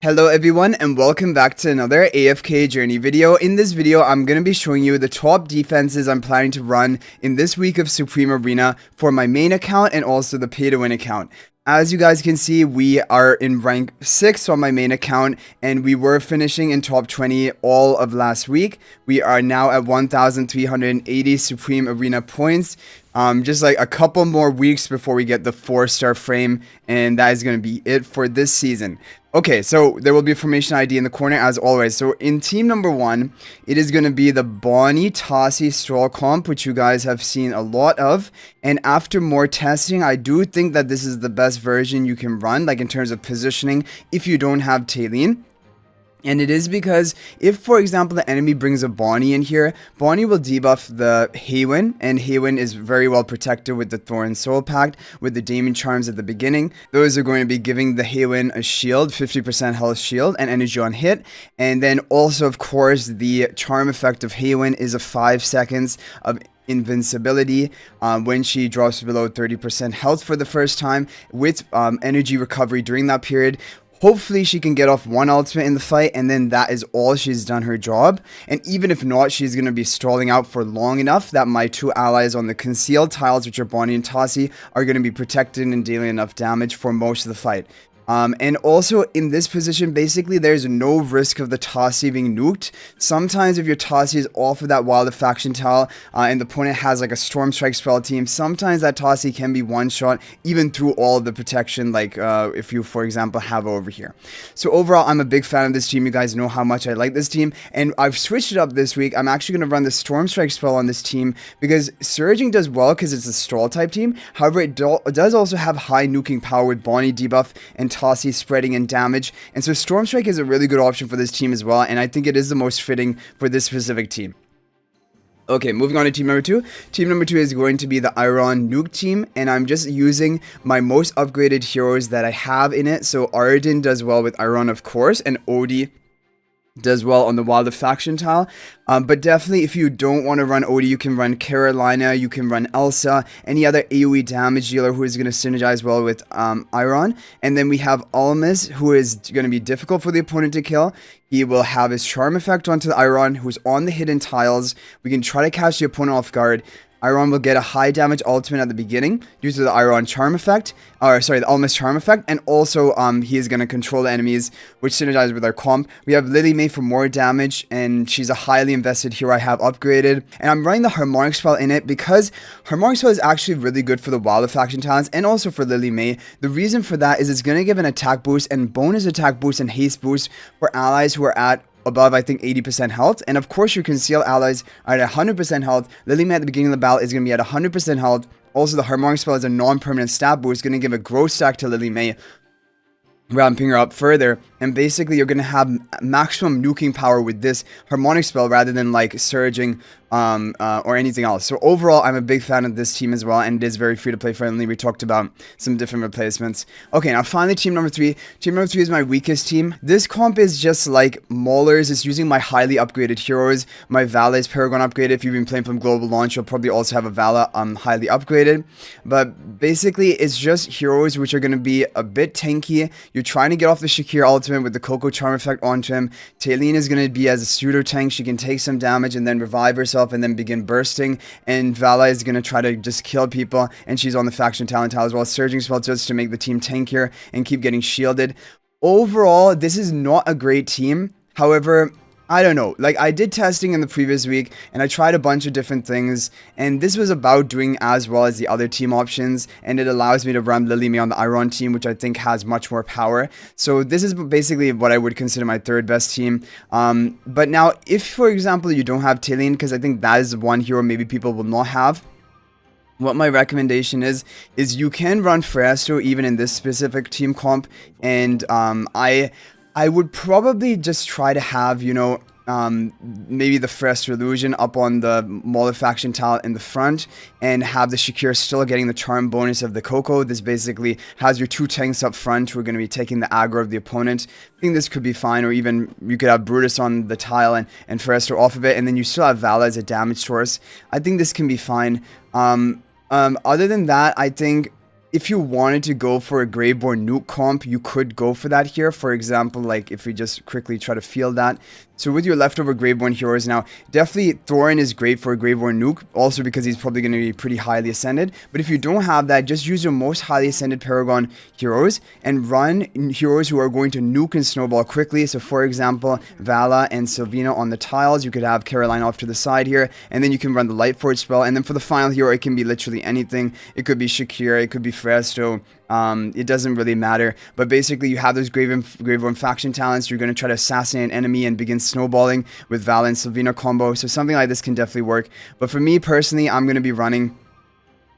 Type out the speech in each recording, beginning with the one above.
Hello everyone and welcome back to another AFK journey video. In this video, I'm going to be showing you the top defenses I'm planning to run in this week of Supreme Arena for my main account and also the pay to win account. As you guys can see, we are in rank 6 on my main account and we were finishing in top 20 all of last week. We are now at 1,380 Supreme Arena points. Just like a couple more weeks before we get the 4-star frame, and that is going to be it for this season. Okay, so there will be a formation ID in the corner as always. So in team number 1, it is going to be the Bonnie Tassie Stroll comp, which you guys have seen a lot of. And after more testing, I do think that this is the best version you can run, like in terms of positioning, if you don't have Talene. And it is because if, for example, the enemy brings a Bonnie in here, Bonnie will debuff the Haywin, and Haywin is very well protected with the Thorn Soul Pact, with the Demon Charms at the beginning. Those are going to be giving the Haywin a shield, 50% health shield, and energy on hit. And then also, of course, the charm effect of Haywin is a 5 seconds of invincibility when she drops below 30% health for the first time, with energy recovery during that period. Hopefully she can get off one ultimate in the fight, and then that is all, she's done her job. And even if not, she's going to be stalling out for long enough that my two allies on the concealed tiles, which are Bonnie and Tassie, are going to be protected and dealing enough damage for most of the fight. And also in this position, basically there's no risk of the Tassie being nuked. Sometimes if your Tassie is off of that Wild Faction tile and the opponent has like a Storm Strike spell team, sometimes that Tassie can be one shot even through all of the protection, like if you, for example, have over here. So overall, I'm a big fan of this team. You guys know how much I like this team, and I've switched it up this week. I'm actually going to run the Storm Strike spell on this team because Surging does well because it's a stall type team. However, it does also have high nuking power with Bonnie debuff and Tassie spreading in damage, and so Storm Strike is a really good option for this team as well, and I think it is the most fitting for this specific team. Okay, moving on to team number 2. Team number 2 is going to be the Iron Nuke team, and I'm just using my most upgraded heroes that I have in it. So Arden does well with Iron, of course, and Odie does well on the Wild Faction tile. But definitely, if you don't want to run Odie, you can run Carolina, you can run Elsa, any other AoE damage dealer who is going to synergize well with Iron. And then we have Almas, who is going to be difficult for the opponent to kill. He will have his charm effect onto the Iron, who's on the hidden tiles. We can try to catch the opponent off guard. Iron will get a high damage ultimate at the beginning due to the Iron charm effect, or sorry, the Almas charm effect, and also he is going to control the enemies, which synergizes with our comp. We have Lily May for more damage, and she's a highly invested hero I have upgraded, and I'm running the Harmonic spell in it because Harmonic spell is actually really good for the Wild Faction talents and also for Lily May. The reason for that is it's going to give an attack boost and bonus attack boost and haste boost for allies who are at above, I think, 80% health. And of course, your concealed allies are at 100% health. Lily May at the beginning of the battle is going to be at 100% health. Also, the Harmonic spell is a non-permanent stat boost, going to give a growth stack to Lily May, ramping her up further. And basically, you're going to have maximum nuking power with this Harmonic spell rather than like Surging or anything else. So overall, I'm a big fan of this team as well, and it is very free-to-play friendly. We talked about some different replacements. Okay, now finally, team number 3. Team number 3 is my weakest team. This comp is just like Maulers. It's using my highly upgraded heroes. My Vala is Paragon upgraded. If you've been playing from Global Launch, you'll probably also have a Vala highly upgraded. But basically, it's just heroes which are going to be a bit tanky. You're trying to get off the Shakir ultimate with the Coco charm effect onto him. Talene is going to be as a pseudo tank. She can take some damage and then revive herself and then begin bursting, and Vala is going to try to just kill people, and she's on the faction talent tile as well. Surging spell just to make the team tankier and keep getting shielded. Overall, this is not a great team. However, I don't know, like I did testing in the previous week and I tried a bunch of different things, and this was about doing as well as the other team options, and it allows me to run Lily May on the Iron team, which I think has much more power. So this is basically what I would consider my third best team. But now if, for example, you don't have Talene, because I think that is one hero maybe people will not have, what my recommendation is you can run Fresto even in this specific team comp, and I would probably just try to have, you know, maybe the Fresh Illusion up on the Mauler faction tile in the front, and have the Shakir still getting the charm bonus of the Coco. This basically has your two tanks up front who are going to be taking the aggro of the opponent. I think this could be fine, or even you could have Brutus on the tile and Ferester off of it, and then you still have Vala as a damage source. I think this can be fine. Other than that, I think if you wanted to go for a Graveborn nuke comp, you could go for that here. For example, like if we just quickly try to field that. So with your leftover Graveborn heroes now, definitely Thorin is great for a Graveborn nuke, also because he's probably going to be pretty highly ascended. But if you don't have that, just use your most highly ascended Paragon heroes and run heroes who are going to nuke and snowball quickly. So for example, Vala and Sylvina on the tiles. You could have Caroline off to the side here, and then you can run the Light Forge spell. And then for the final hero, it can be literally anything. It could be Shakira, it could be Fresto. It doesn't really matter, but basically you have those Graveborn faction talents. You're going to try to assassinate an enemy and begin snowballing with Val and Sylvina combo, so something like this can definitely work. But for me personally, I'm going to be running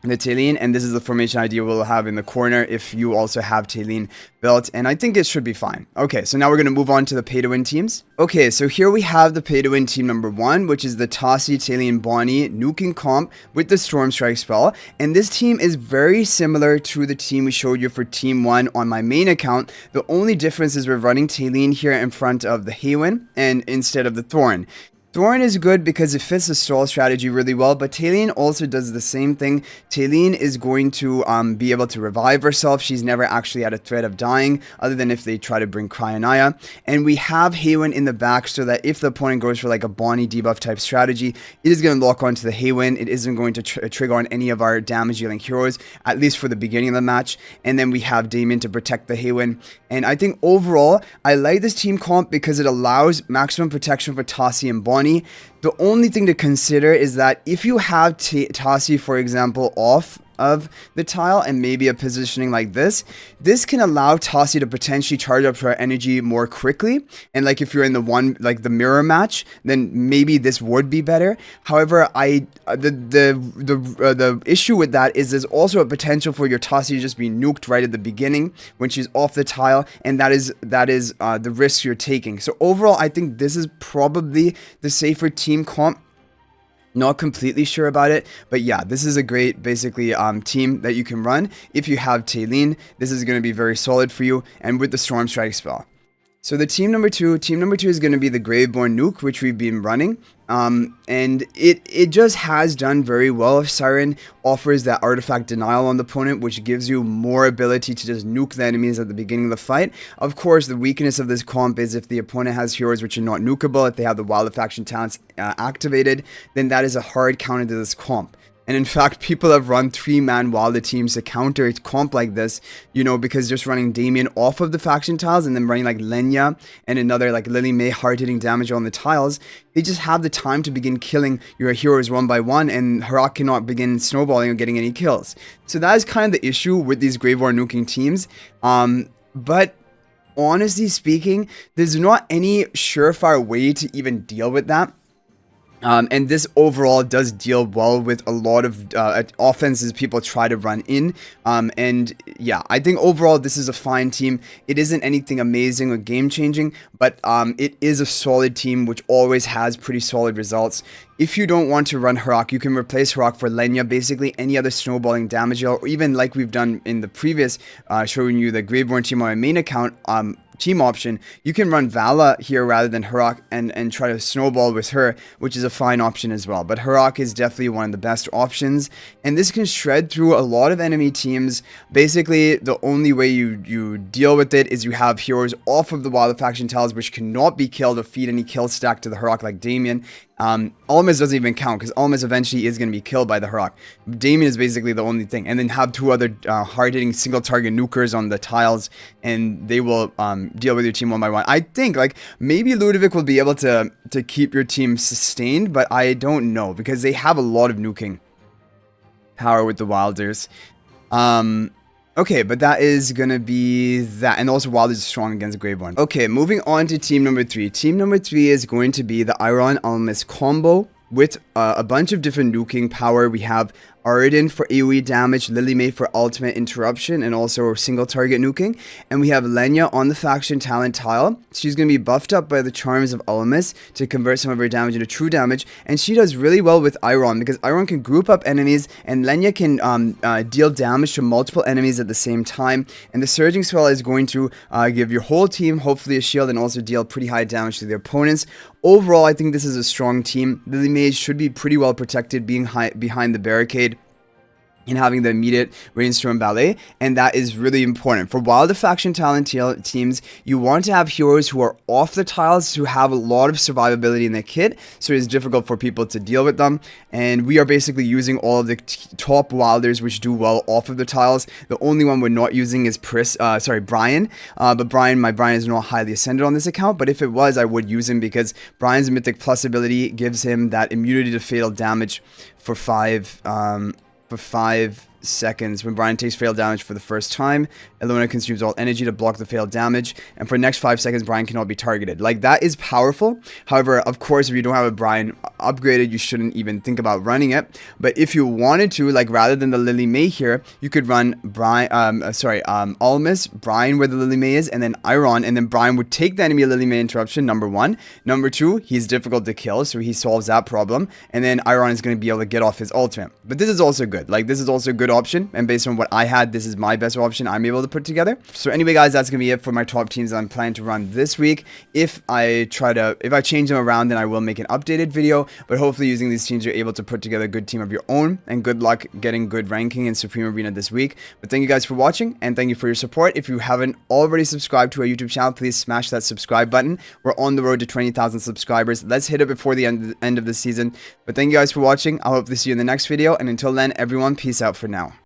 the Talene, and this is the formation ID we'll have in the corner if you also have Talene built, and I think it should be fine. Okay, so now we're going to move on to the pay-to-win teams. Okay, so here we have the pay-to-win team number 1, which is the Tassi, Talene, Bonnie, nuking comp with the Storm Strike spell, and this team is very similar to the team we showed you for Team 1 on my main account. The only difference is we're running Talene here in front of the Haywin and instead of the Thorn. Thorn is good because it fits the stall strategy really well, but Talene also does the same thing. Talene is going to be able to revive herself. She's never actually at a threat of dying, other than if they try to bring Cryonia. And we have Haywin in the back so that if the opponent goes for like a Bonnie debuff type strategy, it is going to lock onto the Haywin. It isn't going to trigger on any of our damage dealing heroes, at least for the beginning of the match. And then we have Damien to protect the Haywin. And I think overall, I like this team comp because it allows maximum protection for Tassi and Bonnie. The only thing to consider is that if you have Tassi, for example, off of the tile and maybe a positioning like this can allow Tassi to potentially charge up her energy more quickly. And like if you're in the mirror match, then maybe this would be better. However, the issue with that is there's also a potential for your Tassi to just be nuked right at the beginning when she's off the tile, and that is the risk you're taking. So overall, I think this is probably the safer team comp. Not completely sure about it, but yeah, this is a great, basically, team that you can run. If you have Talene, this is going to be very solid for you, and with the Storm Strike spell. So the team number two is going to be the Graveborn nuke, which we've been running. And it just has done very well. If Siren offers that artifact denial on the opponent, which gives you more ability to just nuke the enemies at the beginning of the fight. Of course, the weakness of this comp is if the opponent has heroes which are not nukeable, if they have the Wild Faction talents activated, then that is a hard counter to this comp. And in fact, people have run 3-man Wilder teams to counter a comp like this, you know, because just running Damien off of the faction tiles and then running like Lenya and another like Lily May hard-hitting damage on the tiles, they just have the time to begin killing your heroes one by one, and Harak cannot begin snowballing or getting any kills. So that is kind of the issue with these Graveborn nuking teams. But honestly speaking, there's not any surefire way to even deal with that. And this overall does deal well with a lot of offenses people try to run in. And yeah, I think overall this is a fine team. It isn't anything amazing or game-changing, but it is a solid team which always has pretty solid results. If you don't want to run Harak, you can replace Harak for Lenya, basically any other snowballing damage deal, or even like we've done in the previous showing you the Graveborn team on my main account, team option, you can run Vala here rather than Harak and try to snowball with her, which is a fine option as well. But Harak is definitely one of the best options, and this can shred through a lot of enemy teams. Basically, the only way you deal with it is you have heroes off of the Wild Faction tiles which cannot be killed or feed any kill stack to the Harak like Damien. Almas doesn't even count because Almas eventually is going to be killed by the Harak. Damien is basically the only thing, and then have 2 other hard-hitting single target nukers on the tiles, and they will deal with your team one by one. I think like maybe Ludovic will be able to keep your team sustained, but I don't know because they have a lot of nuking power with the Wilders. Okay, but that is gonna be that, and also Wilders is strong against Graveborn. Okay, moving on to team number 3. Team number 3 is going to be the Iron Almas combo with a bunch of different nuking power. We have Arden for AoE damage, Lily May for ultimate interruption, and also single target nuking. And we have Lenya on the faction talent tile. She's going to be buffed up by the charms of Almas to convert some of her damage into true damage. And she does really well with Iron because Iron can group up enemies, and Lenya can deal damage to multiple enemies at the same time. And the surging spell is going to give your whole team hopefully a shield and also deal pretty high damage to their opponents. Overall, I think this is a strong team. Lily May should be pretty well protected being behind the barricade. and having the immediate rainstorm ballet, and that is really important. For while the faction talent teams, you want to have heroes who are off the tiles, who have a lot of survivability in their kit, so it's difficult for people to deal with them. And we are basically using all of the top wilders which do well off of the tiles. The only one we're not using is Brian. But my Brian is not highly ascended on this account, but if it was, I would use him because Brian's Mythic Plus ability gives him that immunity to fatal damage for 5 seconds. When Brian takes fatal damage for the first time, Elona consumes all energy to block the fatal damage, and for the next 5 seconds, Brian cannot be targeted. Like, that is powerful. However, of course, if you don't have a Brian upgraded, you shouldn't even think about running it. But if you wanted to, like, rather than the Lily May here, you could run Almas, Brian where the Lily May is, and then Iron, and then Brian would take the enemy Lily May interruption, number 1. Number 2, he's difficult to kill, so he solves that problem, and then Iron is going to be able to get off his ultimate. But this is also good. Like, this is also a good option, and based on what I had, this is my best option I'm able to put together. So anyway, guys, that's gonna be it for my top teams that I'm planning to run this week. If I change them around, then I will make an updated video, but hopefully using these teams you're able to put together a good team of your own, and good luck getting good ranking in Supreme Arena this week. But thank you guys for watching, and thank you for your support. If you haven't already subscribed to our YouTube channel, please smash that subscribe button. We're on the road to 20,000 subscribers. Let's hit it before the end of the season. But thank you guys for watching. I'll hope to see you in the next video, and until then, everyone, peace out for now.